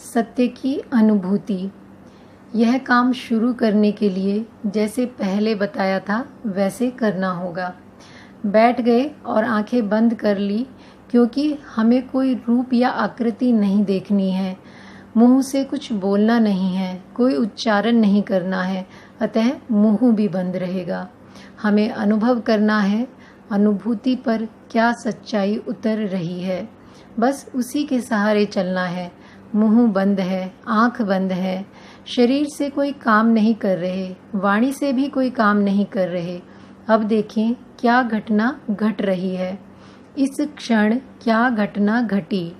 सत्य की अनुभूति। यह काम शुरू करने के लिए जैसे पहले बताया था वैसे करना होगा। बैठ गए और आंखें बंद कर ली, क्योंकि हमें कोई रूप या आकृति नहीं देखनी है, मुंह से कुछ बोलना नहीं है, कोई उच्चारण नहीं करना है, अतः मुंह भी बंद रहेगा। हमें अनुभव करना है अनुभूति पर क्या सच्चाई उतर रही है, बस उसी के सहारे चलना है। मुंह बंद है, आंख बंद है, शरीर से कोई काम नहीं कर रहे, वाणी से भी कोई काम नहीं कर रहे। अब देखें क्या घटना घट रही है, इस क्षण क्या घटना घटी।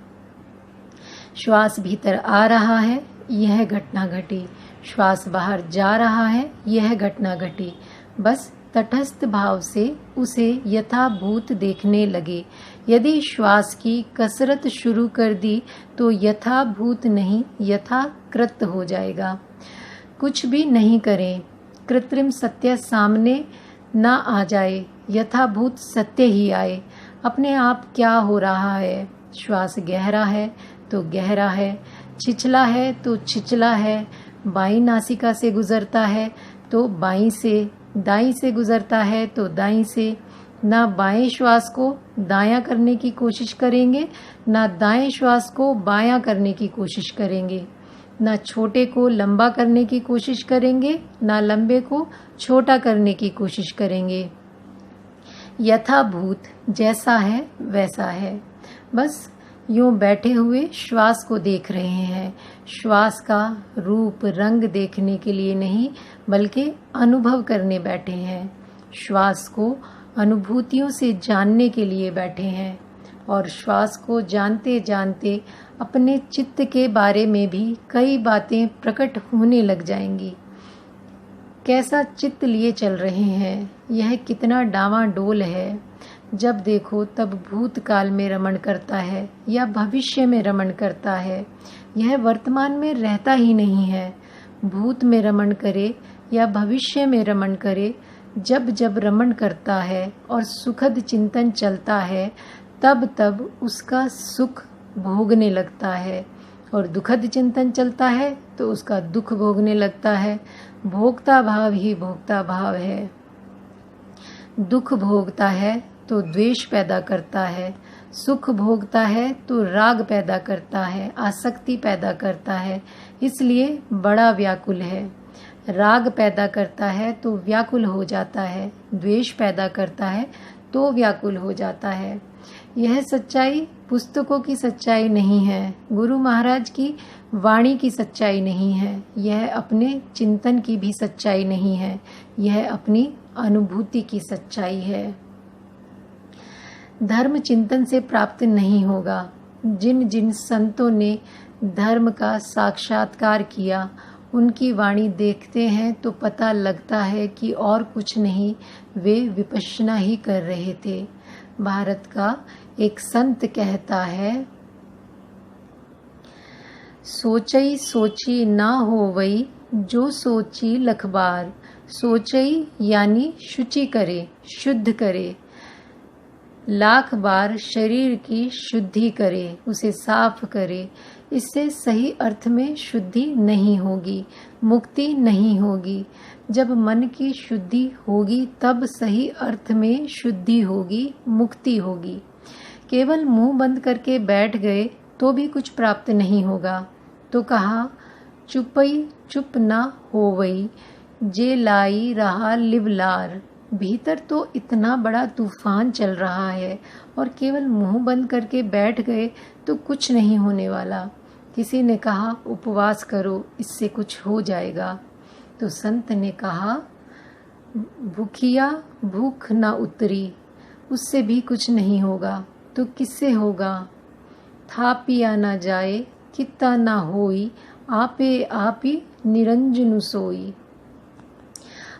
श्वास भीतर आ रहा है, यह घटना घटी। श्वास बाहर जा रहा है, यह घटना घटी। बस तटस्थ भाव से उसे यथाभूत देखने लगे। यदि श्वास की कसरत शुरू कर दी तो यथाभूत नहीं यथाकृत हो जाएगा। कुछ भी नहीं करें, कृत्रिम सत्य सामने ना आ जाए, यथाभूत सत्य ही आए। अपने आप क्या हो रहा है, श्वास गहरा है तो गहरा है, छिछला है तो छिछला है, बाईं नासिका से गुजरता है तो बाईं से, दाईं से गुजरता है तो दाईं से। ना बाएं श्वास को दायां करने की कोशिश करेंगे, ना दाएं श्वास को बायां करने की कोशिश करेंगे। ना छोटे को लंबा करने की कोशिश करेंगे, ना लंबे को छोटा करने की कोशिश करेंगे। यथाभूत जैसा है वैसा है। बस यूं बैठे हुए श्वास को देख रहे हैं। श्वास का रूप रंग देखने के लिए नहीं, बल्कि अनुभव करने बैठे हैं। श्वास को अनुभूतियों से जानने के लिए बैठे हैं, और श्वास को जानते जानते अपने चित्त के बारे में भी कई बातें प्रकट होने लग जाएंगी। कैसा चित्त लिए चल रहे हैं, यह कितना डावाडोल है। जब देखो तब भूतकाल में रमण करता है या भविष्य में रमण करता है। यह वर्तमान में रहता ही नहीं है। भूत में रमण करे या भविष्य में रमण करे, जब जब रमण करता है और सुखद चिंतन चलता है, तब तब उसका सुख भोगने लगता है, और दुखद चिंतन चलता है तो उसका दुख भोगने लगता है। भोगता भाव ही भोगता भाव है। दुख भोगता है तो द्वेष पैदा करता है, सुख भोगता है तो राग पैदा करता है, आसक्ति पैदा करता है, इसलिए बड़ा व्याकुल है। राग पैदा करता है तो व्याकुल हो जाता है, द्वेष पैदा करता है तो व्याकुल हो जाता है। यह सच्चाई पुस्तकों की सच्चाई नहीं है, गुरु महाराज की वाणी की सच्चाई नहीं है, यह अपने चिंतन की भी सच्चाई नहीं है, यह अपनी अनुभूति की सच्चाई है। धर्म चिंतन से प्राप्त नहीं होगा। जिन जिन संतों ने धर्म का साक्षात्कार किया, उनकी वाणी देखते हैं तो पता लगता है कि और कुछ नहीं, वे विपश्यना ही कर रहे थे। भारत का एक संत कहता है, सोचई सोची ना होवई, जो सोची लखबार। सोचई यानी शुचि करे, शुद्ध करे, लाख बार शरीर की शुद्धि करे, उसे साफ करे। इससे सही अर्थ में शुद्धि नहीं होगी, मुक्ति नहीं होगी। जब मन की शुद्धि होगी तब सही अर्थ में शुद्धि होगी, मुक्ति होगी। केवल मुंह बंद करके बैठ गए तो भी कुछ प्राप्त नहीं होगा। तो कहा, चुपई चुप ना होवई, जे लाई रहा लिवलार। भीतर तो इतना बड़ा तूफान चल रहा है और केवल मुंह बंद करके बैठ गए तो कुछ नहीं होने वाला। किसी ने कहा, उपवास करो, इससे कुछ हो जाएगा। तो संत ने कहा, भूखिया भूख ना उतरी, उससे भी कुछ नहीं होगा। तो किससे होगा? था पिया ना जाए, कित्ता ना होई, आपे आप ही निरंजन सोई।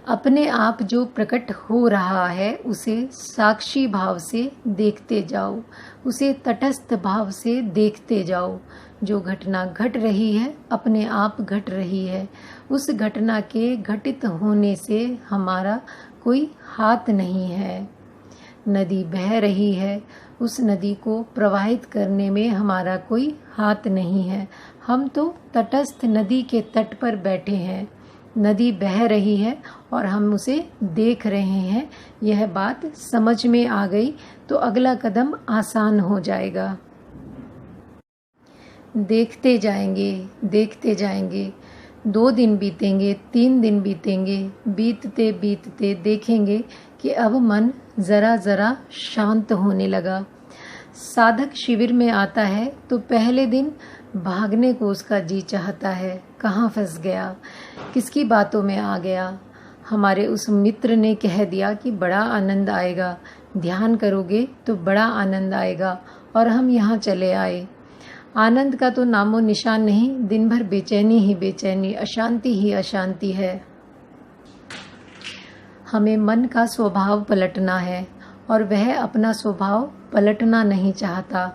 अपने आप जो प्रकट हो रहा है उसे साक्षी भाव से देखते जाओ, उसे तटस्थ भाव से देखते जाओ। जो घटना घट रही है अपने आप घट रही है। उस घटना के घटित होने से हमारा कोई हाथ नहीं है। नदी बह रही है, उस नदी को प्रवाहित करने में हमारा कोई हाथ नहीं है। हम तो तटस्थ नदी के तट पर बैठे हैं। नदी बह रही है और हम उसे देख रहे हैं। यह बात समझ में आ गई तो अगला कदम आसान हो जाएगा। देखते जाएंगे, 2 दिन बीतेंगे, 3 दिन बीतेंगे, बीतते बीतते देखेंगे कि अब मन ज़रा ज़रा शांत होने लगा। साधक शिविर में आता है तो पहले दिन भागने को उसका जी चाहता है। कहाँ फंस गया, किसकी बातों में आ गया। हमारे उस मित्र ने कह दिया कि बड़ा आनंद आएगा, ध्यान करोगे तो बड़ा आनंद आएगा, और हम यहाँ चले आए। आनंद का तो नामो निशान नहीं, दिन भर बेचैनी ही बेचैनी, अशांति ही अशांति है। हमें मन का स्वभाव पलटना है और वह अपना स्वभाव पलटना नहीं चाहता।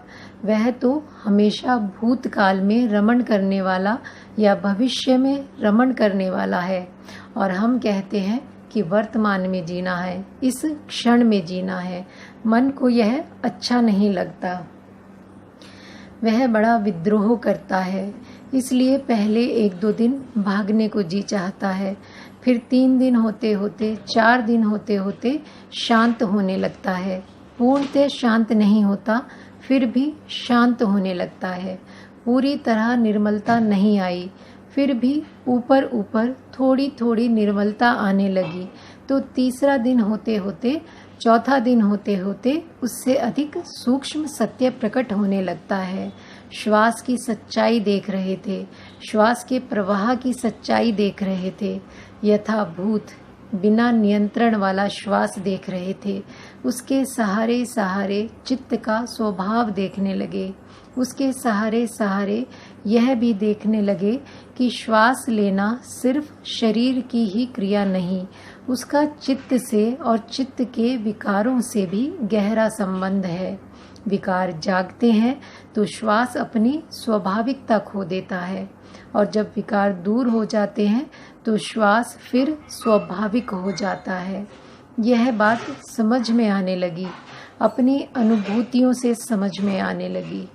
वह तो हमेशा भूतकाल में रमण करने वाला या भविष्य में रमण करने वाला है, और हम कहते हैं कि वर्तमान में जीना है, इस क्षण में जीना है। मन को यह अच्छा नहीं लगता। वह बड़ा विद्रोह करता है, इसलिए पहले 1-2 दिन भागने को जी चाहता है, फिर 3 दिन होते होते, 4 दिन होते होते शांत होने लगता है। पूर्णतः शांत नहीं होता, फिर भी शांत होने लगता है। पूरी तरह निर्मलता नहीं आई, फिर भी ऊपर ऊपर थोड़ी थोड़ी निर्मलता आने लगी। तो तीसरा दिन होते होते, चौथा दिन होते होते उससे अधिक सूक्ष्म सत्य प्रकट होने लगता है। श्वास की सच्चाई देख रहे थे, श्वास के प्रवाह की सच्चाई देख रहे थे। यथाभूत बिना नियंत्रण वाला श्वास देख रहे थे। उसके सहारे सहारे चित्त का स्वभाव देखने लगे। उसके सहारे सहारे यह भी देखने लगे कि श्वास लेना सिर्फ शरीर की ही क्रिया नहीं, उसका चित्त से और चित्त के विकारों से भी गहरा संबंध है। विकार जागते हैं तो श्वास अपनी स्वाभाविकता खो देता है, और जब विकार दूर हो जाते हैं तो श्वास फिर स्वाभाविक हो जाता है। यह बात समझ में आने लगी, अपनी अनुभूतियों से समझ में आने लगी।